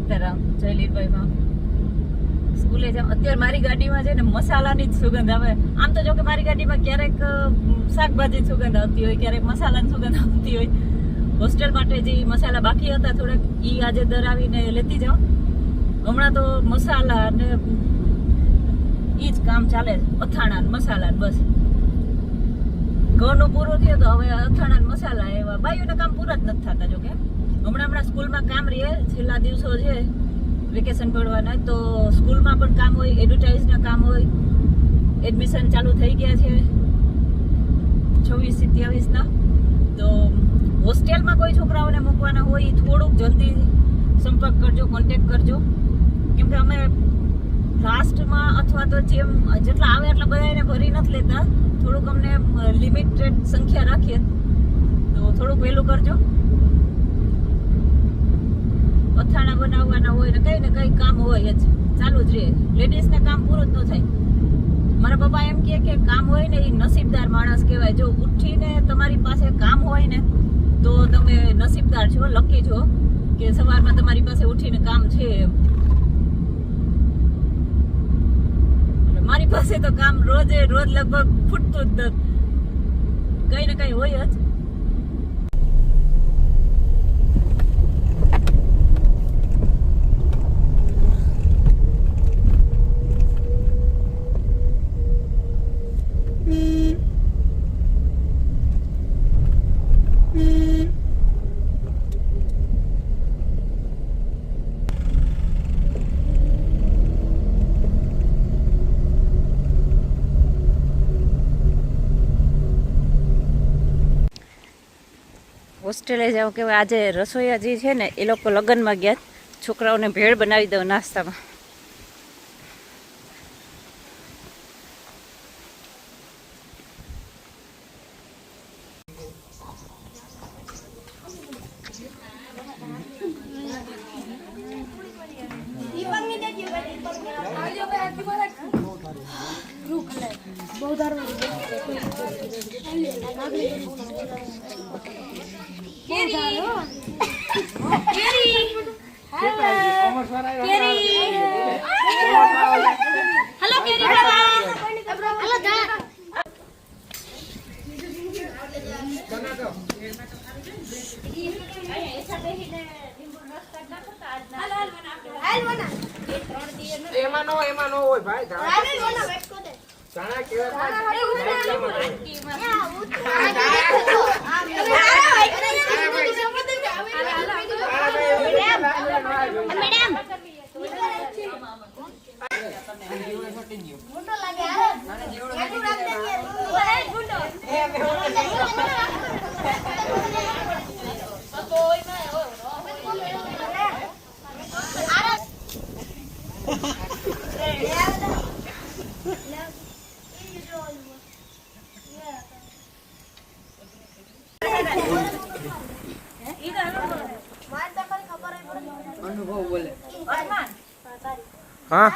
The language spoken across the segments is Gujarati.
સીતારામ જય લીલભાઈમાં સ્કૂલે જાવ. અત્યારે મારી ગાડીમાં છે ને મસાલાની જ સુગંધ આવે. આમ તો જો કે મારી ગાડીમાં ક્યારેક શાકભાજી સુગંધ આવતી હોય, ક્યારેક મસાલાની સુગંધ આવતી હોય. હોસ્ટેલ માટે જે મસાલા બાકી હતા થોડાક ઈ આજે દરાવીને લેતી જાઉં. હમણાં તો મસાલા અને ઈ જ કામ ચાલે, અથાણા મસાલા બસ. ઘરનું પૂરું થયું તો હવે અથાણા મસાલા એવા બાયુના કામ પૂરા જ નથી થતા. જો કે હમણાં સ્કૂલમાં કામ રહે, છેલ્લા દિવસો છે વેકેશન પડવાના, તો સ્કૂલમાં પણ કામ હોય, એડવર્ટાઇઝના કામ હોય. એડમિશન ચાલુ થઈ ગયા છે 26-27ના. તો હોસ્ટેલમાં કોઈ છોકરાઓને મૂકવાના હોય થોડુંક જલ્દી સંપર્ક કરજો, કોન્ટેક્ટ કરજો. કેમ કે અમે લાસ્ટમાં અથવા તો જેમ જેટલા આવે એટલા બધાને ભરી નથી લેતા. થોડુંક અમને લિમિટેડ સંખ્યા રાખીએ તો થોડુંક વહેલું કરજો. અથાણા બનાવવાના હોય ને કઈ કામ હોય જ ચાલુ જ રહે. લેડીઝને કામ પૂરું જ ન થાય. મારા પપ્પા એમ કહે કે કામ હોય ને એ નસીબદાર માણસ કહેવાય. જો ઉઠીને તમારી પાસે કામ હોય ને તો તમે નસીબદાર છો, લકી છો કે સવારમાં તમારી પાસે ઉઠીને કામ છે. મારી પાસે તો કામ રોજ લગભગ ફૂટતું જ નથી, કઈ ને કઈ હોય જ. હોસ્ટેલે જાઉં કે આજે રસોઈયા જે છે ને એ લોકો લગ્નમાં ગયા, છોકરાઓને ભેળ બનાવી દઉં નાસ્તામાં. એમાં નો હોય ભાઈ. અનુભવ બોલે. હા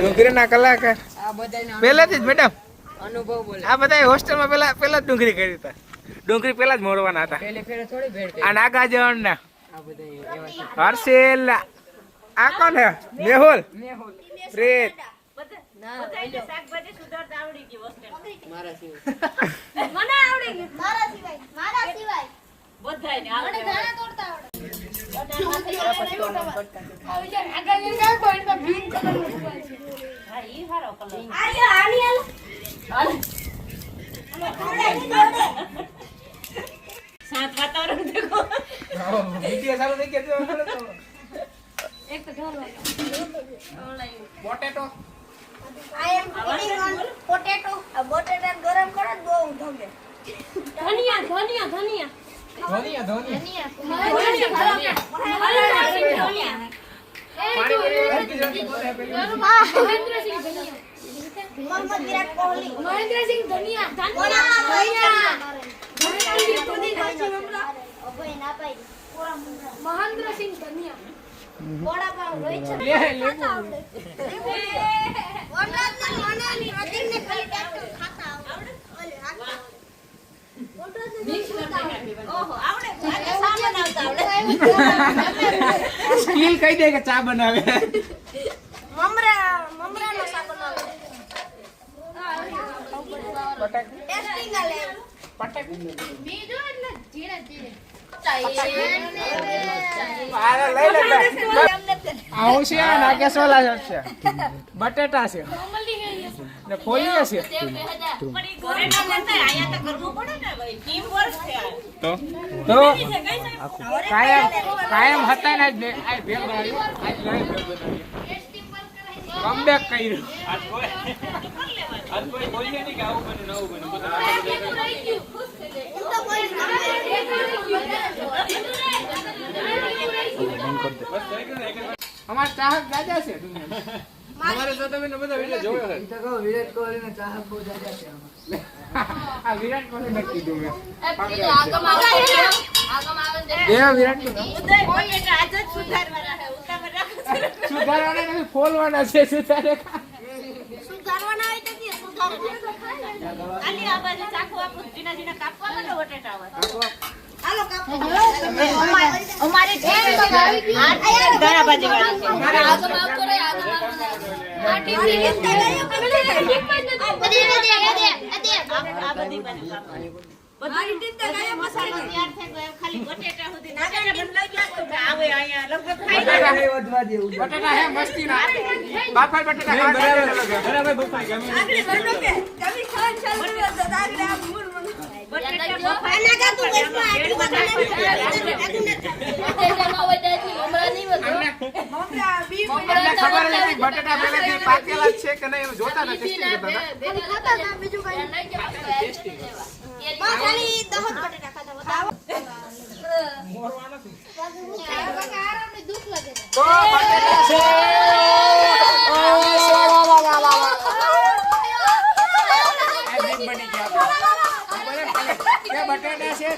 ડુંગળીના કલાકાર પહેલાથી જ મેડમ અનુભવ બોલે. આ બધા હોસ્ટેલમાં પેલા જ ડુંગળી કરી હતા. ડુંગળી પેલા જ મોરવાના હતા. આ નાગાજણ ના હર્ષેલ, આ કોણ હે? મેહુલ, પ્રેત. પોટેટો પોટેટો ગરમ કરો બહુ ધમે. ધનિયા મોહમ્મદ વિરાટ કોહલી, મહેન્દ્રસિંહ ધોનિયા, મહેન્દ્રસિંહ ધોનિયા, વડાપાવ રોહિત શર્મા, વનરાજ ને પ્રતિક ને ખાતા આવડે. ઓહો આવડે આને શા બનાવતા આવડે સ્કિલ કહી દે કે ચા બનાવે મમરાનો શાક બનાવે ટેસ્ટિંગ આલે આરે લઈ લે આવું છે ના કે સોલા છે બટેટા છે ને ફોલીએ છે પણ ઈ ઘરે ના કરતા આયા તો કરવું પડે ને ભાઈ ટીમ વર્ક છે આ તો કઈ સાહેબ કાયમ હતા ને આજ ભેગ આવ્યો આજ લઈ ભેગ બનાવ્યો કમબેક કર્યું આજ કોઈ બોલ્યા નહીં કે આવું બને નવું બને અમાર ચાહક દાદા છે અમારે તો તમે બધા વિડિયો જોયો છે તો કહો વિરાટ કોહલી નો ચાહક બહુ દાદા છે આ વિરાટ કોહલી ને કીધું મેં દેવ વિરાટ કોહલી ઉદય બટેટા આજ જ સુધારવાના છે ઉતાવળ રાખો સુધારવાના નથી ફોલવાના છે સુધારે સુધારવાના હોય તો કે સુધારવાના આલી આ બાજુ ચાકુ આપું જીના જીના કાપવા ને બટેટા હોય હાલો કાપો અમારી ટીમ તો આવી ગઈ આ દાણા ભાજી વાળી છે આગમ આવતો રે આગમ આવતો આ ટીમ ની તૈયારીઓ કરી દે આ બધી બાજુ કાપવાની બધી ટીમ તો ગયા મસાલો તૈયાર થઈ ગયો ખાલી બટેટા સુધી નાખીને બદલાઈ ગયા તો આવે અહીંયા લગભગ ખાઈ બટાટા હે મસ્તી ના બાફા બટાટા બરાબર બફાઈ ગમે આગળ બનો કે કભી ખાન ચાલુ તો આગળ આ મૂળ બટેટા બફાના કા તું વેસમાં આટલું બટેટા બી ખબર નથી બટાટા પહેલાથી પાકેલા જ છે કે નહીં એમ જોતા હતા ટેસ્ટિંગ કરતા ખાતા હતા બીજું કઈ માં ખાલી 10 બટેટા ખાતા બતાવો આરામની દુખ લાગે તો બટાટા છે બની ગયા કે બટાટા છે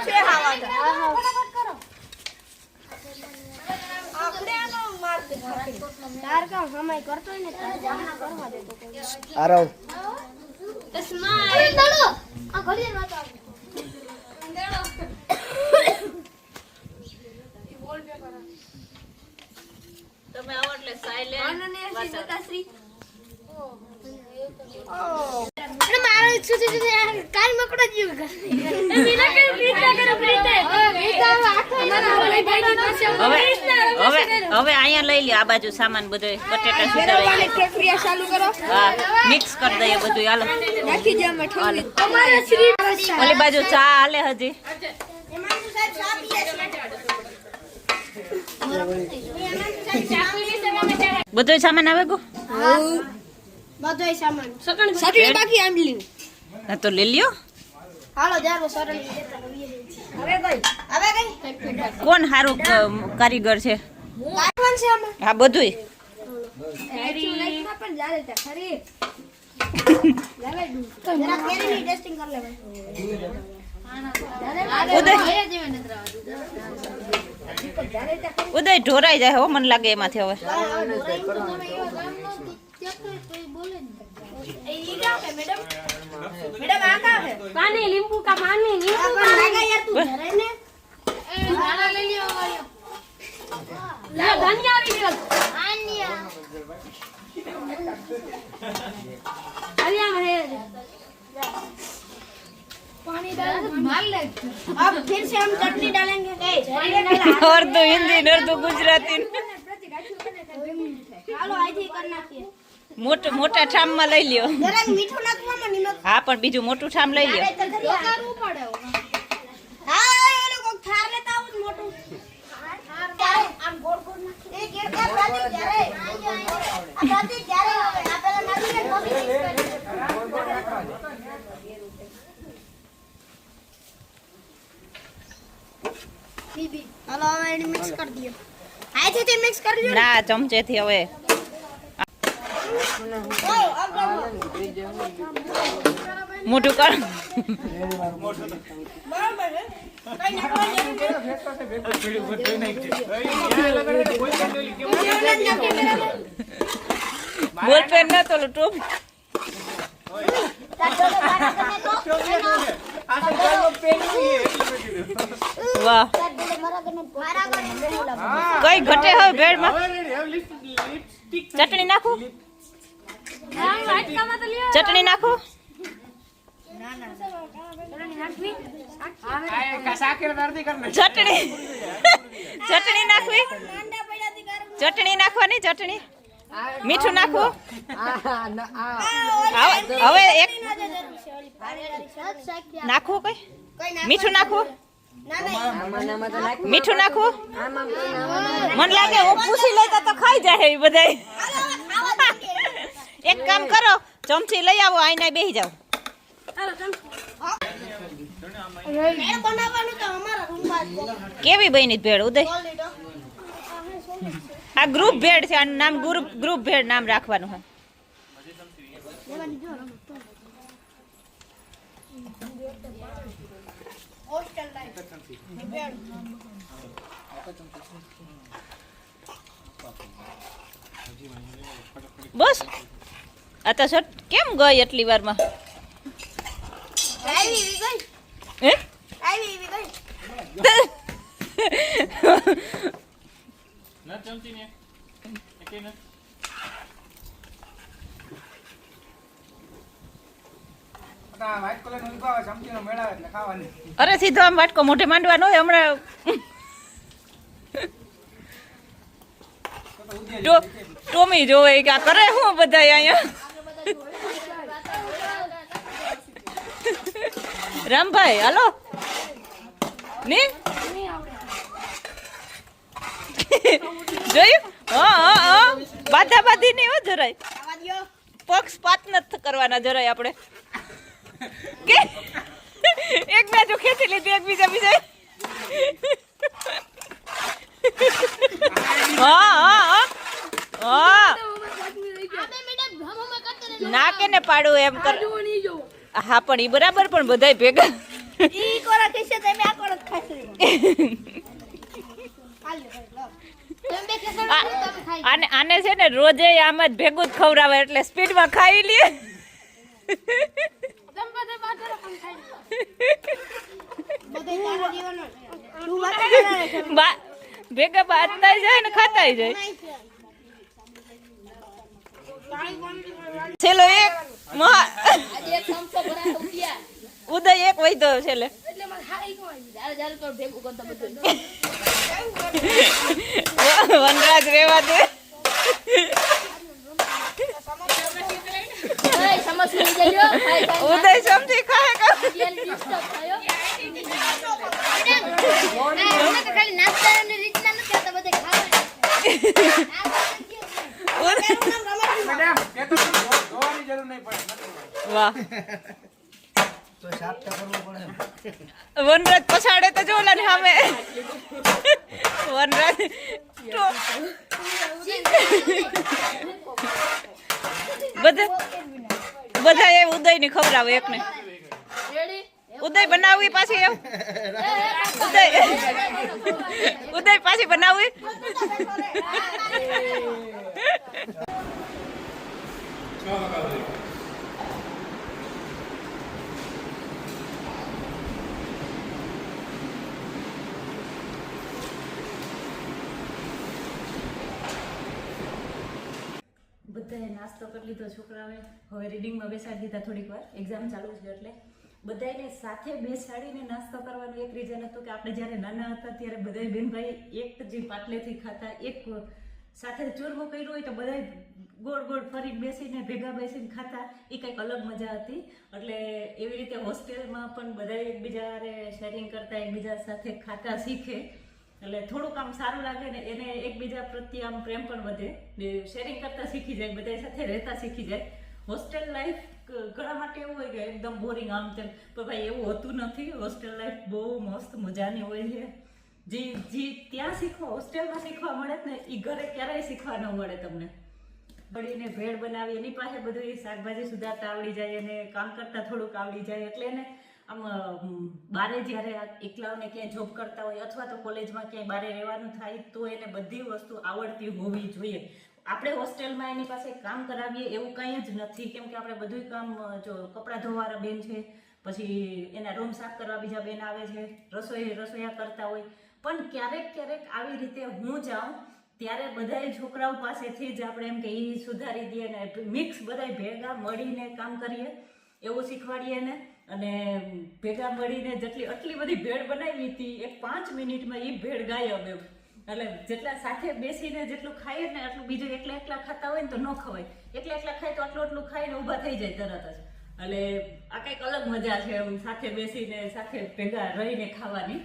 છે હાવા આખરેનો માર દે તાર કામ સમય કરતો ને તાર જામના કરવા દેતો આરવ સ્માઈલ દડો આ ઘડી વાત આવે તમે આવો એટલે સાયલેન્ટ અને સીતાશ્રી અને મારો શું છે કાલ મકડો જીવ કરે બીના કે બીતા કરે પ્રીતે બીતા આખો હવે અહીંયા લઈ લ્યો આ બાજુ સામાન બધો બટેટા સુધારાઈ પ્રક્રિયા ચાલુ કરો હા મિક્સ કરી દઈએ બધું હાલો નાખી દે અમે ઠોલી અમારે શ્રી ઓલી બાજુ ચા હાલે હજી એમાં તો સાહેબ ચા પીએ છે બધો સામાન આવે ગો બધોય સામાન સટણી બાકી આંબલી હા તો લઈ લ્યો હાલો જારો સટણી હવે ગઈ કોણ સારું કારીગર છે કાઢવાનું છે આમાં હા બધુંય લાઈટમાં પણ જાલે તા ખરી લાવે દુ જરા કેરીની ટેસ્ટિંગ કર લે ભાઈ ઉદય ઢોરાઈ જાય હો મને લાગે એમાંથી હવે मैडम आ का है पानी नींबू का पानी नींबू का लगा यार तू घरे ने खाना ले लियो ला धनिया भी लियो धनिया अरे है पानी डाल मार ले अब फिर से हम चटनी डालेंगे और तो हिंदी और तो गुजराती હાલો આઈથી કરી નાખીએ મોટા ઠામમાં લઈ લ્યો જરાક મીઠું નાખવામાં નિમક હા પણ બીજું મોટું ઠામ લઈ લ્યો કરવું પડે હા ઓલો કોક થાર લેતા આવું મોટું થાર આમ ગોળ ગોળ નાખી એક એક પ્રતિક જ્યારે આ પ્રતિક જ્યારે હવે આ પેલા નાખીને કોફી બીબી હાલો હવે એને મિક્સ કરી દઈએ આઈથી મિક્સ કરી લ્યો ના ચમચેથી હવે મોટું કર બોલ પેન ના તો ટોપ વાહ કઈ ઘટે હવે ભેળમાં ચટણી નાખું ચટણી નાખું ચટણી ચટણી નાખવી ચટણી નાખવાની ચટણી મીઠું નાખવું હવે એક નાખવું કઈ મીઠું નાખવું મીઠું નાખવું મને લાગે હું પૂછી લેતા તો ખાઈ જાય એ બધા એક કામ કરો ચમચી લઈ આવો આઈને બેસી જાવ કેવી બની ભેળ ઉદય આ ગ્રુપ ભેળ છે આનું નામ ગ્રુપ ભેળ નામ રાખવાનું છે બસ આ તો શર્ટ કેમ ગઈ એટલી વારમાં હે અરે સીધો આમ વાટકો મોઢે માંડવાનો હોય હમણાં ટોમી જોવે કે આ કરે હું બધા અહીંયા રામભાઈ હાલો ની જોયું હા બાધા બાધી નહીં હો જરાય પક્ષપાત નથી કરવાના જરાય આપણે કે એક બાજુ ખેંચી લીધી એક બીજા ના કે ને પાડું એમ કર હા પણ ઈ બરાબર પણ બધાય ભેગા આને છે ને રોજે આમ જ ભેગું જ ખવડાવે એટલે સ્પીડમાં ખાઈ લે ભેગા બાંધતા જાય ને ખાતા જાય છેલ્લો એક ઉદય એક વૈધો છેલ્લે વનરાજ રેવા દે ઉદય સમજી ખાય વાહ વનરાજ પછાડે તો જો ને સામે વનરાજ બધા એ ઉદય ની ખવડાવે એકને ઉદય બનાવવી પાછી એમ ઉદય પાછી બનાવવી બધાએ નાસ્તો કરી લીધો છોકરાઓએ હવે રીડિંગમાં બેસાડી દીધા થોડીક વાર એક્ઝામ ચાલુ છે એટલે બધાને સાથે બેસાડીને નાસ્તો કરવાનું એક રીઝન હતું કે આપણે જ્યારે નાના હતા ત્યારે બધા બેનભાઈ એક જે પાટલેથી ખાતા એક સાથે ચૂરમું કર્યું હોય તો બધા ગોળ ગોળ ફરી બેસીને ભેગા બેસીને ખાતા એ કંઈક અલગ મજા હતી એટલે એવી રીતે હોસ્ટેલમાં પણ બધા એકબીજાને શેરિંગ કરતા એકબીજા સાથે ખાતા શીખે એટલે થોડુંક આમ સારું લાગે ને એને એકબીજા પ્રત્યે આમ પ્રેમ પણ વધે શેરિંગ કરતા શીખી જાય બધા સાથે રહેતા શીખી જાય હોસ્ટેલ લાઈફ ઘણા માટે એવું હોય કે એકદમ બોરિંગ આમ તેમ પણ ભાઈ એવું હોતું નથી હોસ્ટેલ લાઈફ બહુ મસ્ત મજાની હોય છે જે ત્યાં શીખવા હોસ્ટેલમાં શીખવા મળે ને એ ઘરે ક્યારેય શીખવા ન મળે તમને બળીને ભેળ બનાવી એની પાસે બધું એ શાકભાજી સુધારતા આવડી જાય અને કામ કરતા થોડુંક આવડી જાય એટલે એને આમ બારે જ્યારે એકલાઓને ક્યાંય જોબ કરતા હોય અથવા તો કોલેજમાં ક્યાંય બારે રહેવાનું થાય તો એને બધી વસ્તુ આવડતી હોવી જોઈએ આપણે હોસ્ટેલમાં એની પાસે કામ કરાવીએ એવું કંઈ જ નથી કેમ કે આપણે બધું કામ જો કપડાં ધોવાળા બેન છે પછી એના રૂમ સાફ કરવા બીજા બેન આવે છે, રસોઈયા કરતા હોય. પણ ક્યારેક આવી રીતે હું જાઉં ત્યારે બધાય છોકરાઓ પાસેથી જ આપણે એમ કે એ સુધારી દઈએ ને મિક્સ બધાય ભેગા મળીને કામ કરીએ એવું શીખવાડીએ ને. અને ભેગા મળીને આટલી બધી ભેળ બનાવી હતી, એક 5 મિનિટમાં એ ભેળ ગાયબ એમ. એટલે જેટલા સાથે બેસીને જેટલું ખાઈએ ને આટલું બીજું એકલા ખાતા હોય ને તો ન ખવાય. એકલા ખાય તો આટલું ખાઈને ઊભા થઈ જાય તરત જ. એટલે આ કંઈક અલગ મજા છે એમ સાથે બેસીને સાથે ભેગા રહીને ખાવાની.